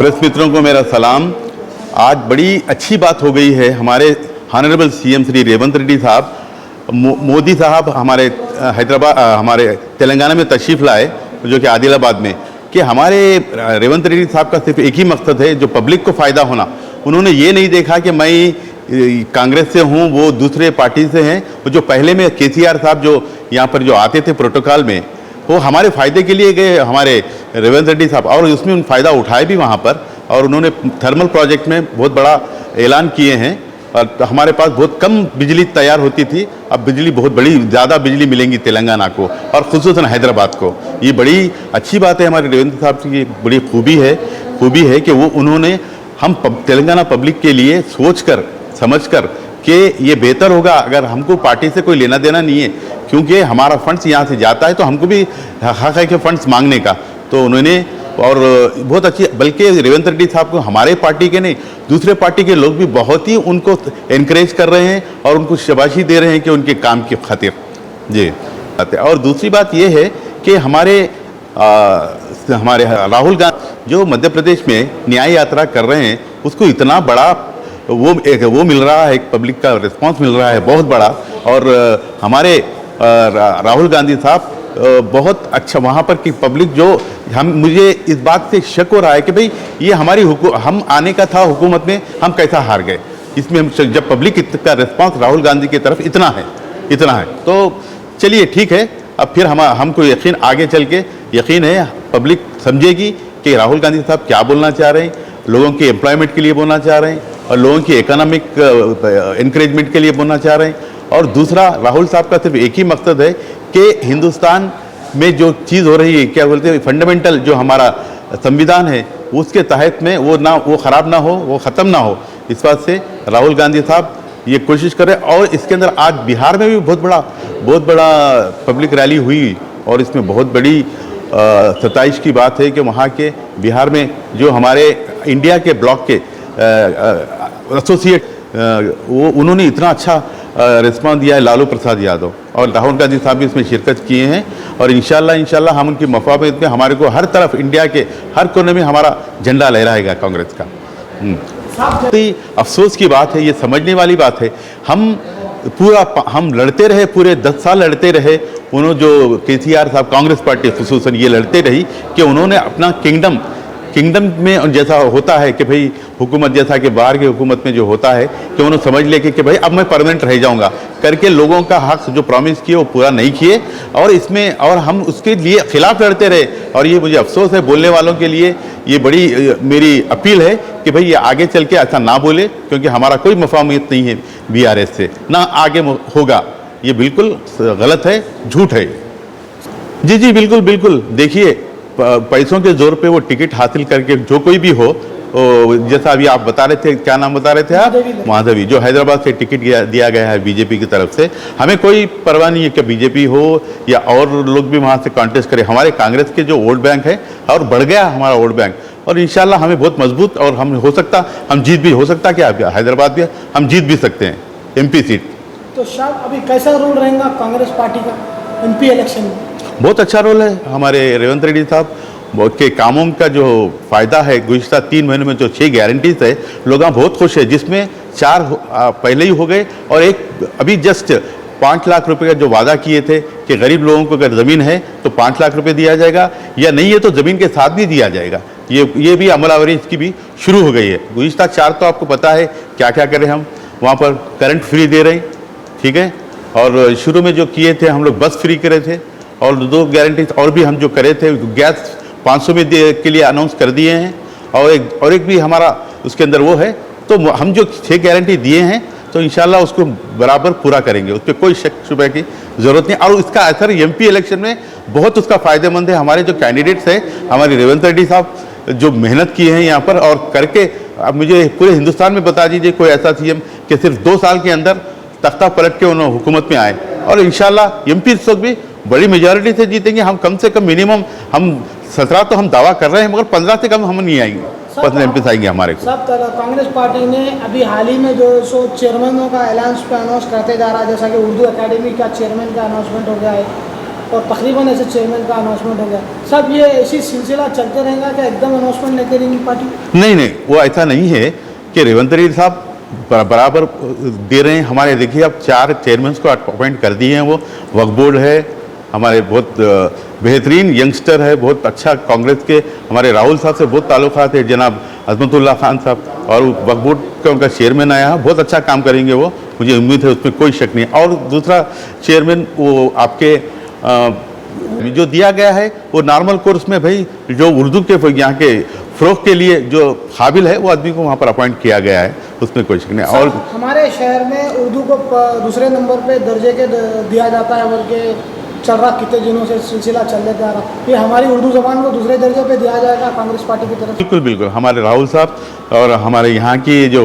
Press मित्रों को मेरा सलाम। आज बड़ी अच्छी बात हो गई है, हमारे ऑनरेबल सीएम श्री रेवंत रेड्डी साहब, मोदी साहब हमारे हैदराबाद हमारे तेलंगाना में तशरीफ़ लाए, जो कि आदिलाबाद में, कि हमारे रेवंत रेड्डी साहब का सिर्फ एक ही मकसद है, जो पब्लिक को फ़ायदा होना। उन्होंने ये नहीं देखा कि मैं कांग्रेस से हूँ, वो दूसरे पार्टी से हैं। वो जो पहले में केसीआर साहब जो यहाँ पर जो आते थे प्रोटोकॉल में, वो हमारे फ़ायदे के लिए गए, हमारे रेवंत रेड्डी साहब, और उसमें उन फ़ायदा उठाए भी वहाँ पर। और उन्होंने थर्मल प्रोजेक्ट में बहुत बड़ा ऐलान किए हैं। और हमारे पास बहुत कम बिजली तैयार होती थी, अब बिजली बहुत बड़ी ज़्यादा बिजली मिलेंगी तेलंगाना को और ख़ुसूसन हैदराबाद को। ये बड़ी अच्छी बात है, हमारे रेवंत साहब की बड़ी खूबी है कि वो उन्होंने हम तेलंगाना पब्लिक के लिए सोचकर समझकर कि ये बेहतर होगा अगर हमको पार्टी से कोई लेना देना नहीं है, क्योंकि हमारा फंड्स यहाँ से जाता है तो हमको भी हक है कि फंड्स मांगने का। तो उन्होंने और बहुत अच्छी, बल्कि रेवंत रेड्डी साहब को हमारे पार्टी के नहीं दूसरे पार्टी के लोग भी बहुत ही उनको एनकरेज कर रहे हैं और उनको शाबाशी दे रहे हैं कि उनके काम की खातिर जी। और दूसरी बात ये है कि हमारे राहुल गांधी जो मध्य प्रदेश में न्याय यात्रा कर रहे हैं, उसको इतना बड़ा वो मिल रहा है, एक पब्लिक का रिस्पांस मिल रहा है बहुत बड़ा। और हमारे राहुल गांधी साहब बहुत अच्छा वहाँ पर की पब्लिक जो मुझे इस बात से शक हो रहा है कि भाई ये हमारी हम आने का था हुकूमत में, हम कैसा हार गए इसमें। हम जब पब्लिक का रिस्पांस राहुल गांधी की तरफ इतना है तो चलिए ठीक है। अब फिर हमको यकीन आगे चल के यकीन है पब्लिक समझेगी कि राहुल गांधी साहब क्या बोलना चाह रहे हैं, लोगों के एम्प्लॉयमेंट के लिए बोलना चाह रहे हैं और लोगों की इकोनॉमिक इनकरेजमेंट के लिए बोलना चाह रहे हैं। और दूसरा, राहुल साहब का सिर्फ एक ही मकसद है कि हिंदुस्तान में जो चीज़ हो रही है, क्या बोलते हैं, फंडामेंटल जो हमारा संविधान है उसके तहत में वो ख़राब ना हो, वो ख़त्म ना हो। इस बात से राहुल गांधी साहब ये कोशिश कर रहे हैं। और इसके अंदर आज बिहार में भी बहुत बड़ा पब्लिक रैली हुई और इसमें बहुत बड़ी सताइश की बात है कि वहाँ के बिहार में जो हमारे इंडिया के ब्लॉक के एसोसिएट वो उन्होंने इतना अच्छा रिस्पॉन्स दिया है, लालू प्रसाद यादव और राहुल गांधी साहब भी इसमें शिरकत किए हैं। और इंशाल्लाह हम उनकी मफाद में हमारे को हर तरफ इंडिया के हर कोने में हमारा झंडा लहराएगा कांग्रेस का। अफसोस की बात है, ये समझने वाली बात है। हम लड़ते रहे, पूरे 10 साल लड़ते रहे। उन्होंने जो केसीआर साहब, कांग्रेस पार्टी खुसूसन ये लड़ते रही कि उन्होंने अपना किंगडम में जैसा होता है कि भाई हुकूमत, जैसा कि बाहर की हुकूमत में जो होता है कि उन्होंने समझ लेके कि भाई अब मैं परमानेंट रह जाऊंगा करके लोगों का हक जो प्रॉमिस किए वो पूरा नहीं किए। और हम उसके लिए खिलाफ लड़ते रहे। और ये मुझे अफसोस है, बोलने वालों के लिए ये बड़ी मेरी अपील है कि भाई ये आगे चल के ऐसा ना बोले, क्योंकि हमारा कोई मफाहमत नहीं है बीआरएस से, ना आगे होगा। ये बिल्कुल गलत है, झूठ है। जी बिल्कुल। देखिए, पैसों के जोर पे वो टिकट हासिल करके जो कोई भी हो, जैसा अभी आप बता रहे थे, क्या नाम बता रहे थे आप? माधवी, जो हैदराबाद से टिकट दिया गया है बीजेपी की तरफ से। हमें कोई परवाह नहीं है कि बीजेपी हो या और लोग भी वहाँ से कॉन्टेस्ट करें। हमारे कांग्रेस के जो वोट बैंक है और बढ़ गया हमारा वोट बैंक, और इंशाल्लाह हमें बहुत मजबूत, और हम जीत भी हो सकता क्या हैदराबाद भी हम जीत भी सकते हैं MP सीट। तो साहब अभी कैसा रोल रहेगा कांग्रेस पार्टी का MP इलेक्शन में? बहुत अच्छा रोल है हमारे रेवंत रेड्डी साहब के कामों का। जो फ़ायदा है, गुज़िश्ता 3 महीनों में जो 6 गारंटीज है, लोग बहुत खुश है, जिसमें 4 पहले ही हो गए और एक अभी जस्ट 5 लाख रुपए का जो वादा किए थे कि गरीब लोगों को अगर ज़मीन है तो 5 लाख रुपए दिया जाएगा, या नहीं है तो ज़मीन के साथ भी दिया जाएगा। ये भी अमलावरी इसकी भी शुरू हो गई है। गुज़िश्ता 4 तो आपको पता है क्या क्या करें हम वहाँ पर। करंट फ्री दे रहे हैं, ठीक है। और शुरू में जो किए थे हम लोग बस फ्री करे थे, और 2 गारंटीज और भी हम जो करे थे, गैस 500 में के लिए अनाउंस कर दिए हैं। और एक भी हमारा उसके अंदर वो है। तो हम जो 6 गारंटी दिए हैं तो इंशाल्लाह उसको बराबर पूरा करेंगे, उस पर कोई शक शुबह की ज़रूरत नहीं। और इसका असर MP इलेक्शन में बहुत उसका फ़ायदेमंद है। हमारे जो कैंडिडेट्स हैं, हमारे रेवंत रेड्डी साहब जो मेहनत की है यहाँ पर और करके, अब मुझे पूरे हिंदुस्तान में बता दीजिए कोई ऐसा CM कि सिर्फ 2 साल के अंदर तख्ता पलट के उन्होंने हुकूमत में आए। और इंशाल्लाह MP भी बड़ी मेजॉरिटी से जीतेंगे। हम कम से कम मिनिमम हम 17 तो हम दावा कर रहे हैं, मगर 15 से कम हम नहीं आएंगे, 15 MP आएंगे हमारे को। सब कांग्रेस पार्टी ने अभी हाल ही में जो चेयरमैनों का अनाउंस करते जा रहा है, जैसा कि उर्दू अकेडमी का चेयरमैन का अनाउंसमेंट हो गया है, और तकरीबन ऐसे चेयरमैन का अनाउंसमेंट हो गया। सब ये ऐसी सिलसिला चलते रहेगा कि एकदम अनाउंसमेंट नहीं करेंगी पार्टी? नहीं नहीं, वो ऐसा नहीं है कि रेवंत रेड्डी साहब बराबर दे रहे हैं। हमारे देखिए अब 4 चेयरमैन को अपॉइंट कर दिए हैं। वो वक्फ बोर्ड है, हमारे बहुत बेहतरीन यंगस्टर है, बहुत अच्छा कांग्रेस के हमारे राहुल साहब से बहुत ताल्लुकात है, जनाब अजमतुल्लाह खान साहब, और वक्फ बोर्ड का उनका चेयरमैन आया है, बहुत अच्छा काम करेंगे वो, मुझे उम्मीद है, उसमें कोई शक नहीं। और दूसरा चेयरमैन वो आपके जो दिया गया है वो नॉर्मल कोर्स में, भाई जो उर्दू के यहाँ के फ़रोग़ के लिए जो काबिल है वो आदमी को वहाँ पर अपॉइंट किया गया है, उसमें कोई शक नहीं। और हमारे शहर में उर्दू को दूसरे नंबर पे दर्जे के दिया जाता है, बल्कि चल रहा कितने दिनों से सिलसिला चल लेते आ रहा, ये हमारी उर्दू ज़बान को दूसरे दर्जे पे दिया जाएगा कांग्रेस पार्टी की तरफ? बिल्कुल बिल्कुल, हमारे राहुल साहब और हमारे यहाँ की जो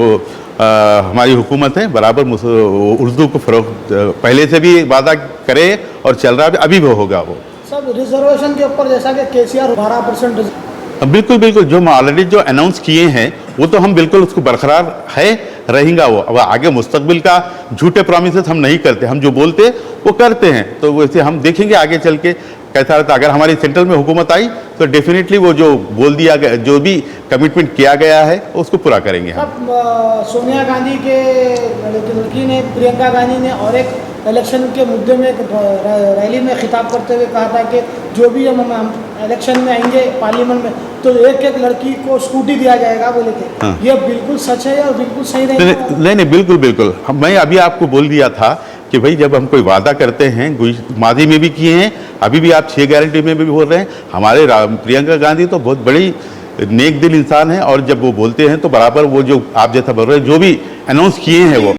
हमारी हुकूमत है बराबर उर्दू को फ़रोग़ पहले से भी वादा करे और चल रहा है, अभी भी होगा वो। सब रिजर्वेशन के ऊपर जैसा कि केसीआर 12% बिल्कुल बिल्कुल, जो हम ऑलरेडी जो अनाउंस किए हैं वो तो हम बिल्कुल उसको बरकरार है रहेगा वो। अब आगे मुस्तकबिल का झूठे प्रॉमिसेस हम नहीं करते, हम जो बोलते वो करते हैं, तो वैसे हम देखेंगे आगे चल के कैसा रहता। अगर हमारी सेंट्रल में हुकूमत आई तो डेफिनेटली वो जो बोल दिया गया, जो भी कमिटमेंट किया गया है उसको पूरा करेंगे हम। अब सोनिया गांधी के लड़की ने, प्रियंका गांधी ने और एक इलेक्शन के मुद्दे में एक रैली में खिताब करते हुए कहा था कि जो भी हम इलेक्शन में आएंगे पार्लियामेंट में तो एक लड़की को स्कूटी दिया जाएगा बोले थे। हाँ। ये बिल्कुल सच है और बिल्कुल सही रहेगा? नहीं, बिल्कुल बिल्कुल, मैं अभी आपको बोल दिया था कि भाई जब हम कोई वादा करते हैं, माजी में भी किए हैं, अभी भी आप 6 गारंटी में भी बोल रहे हैं। हमारे प्रियंका गांधी तो बहुत बड़ी नेक दिल इंसान है, और जब वो बोलते हैं तो बराबर वो जो आप जैसा बोल रहे हैं, जो भी अनाउंस किए हैं वो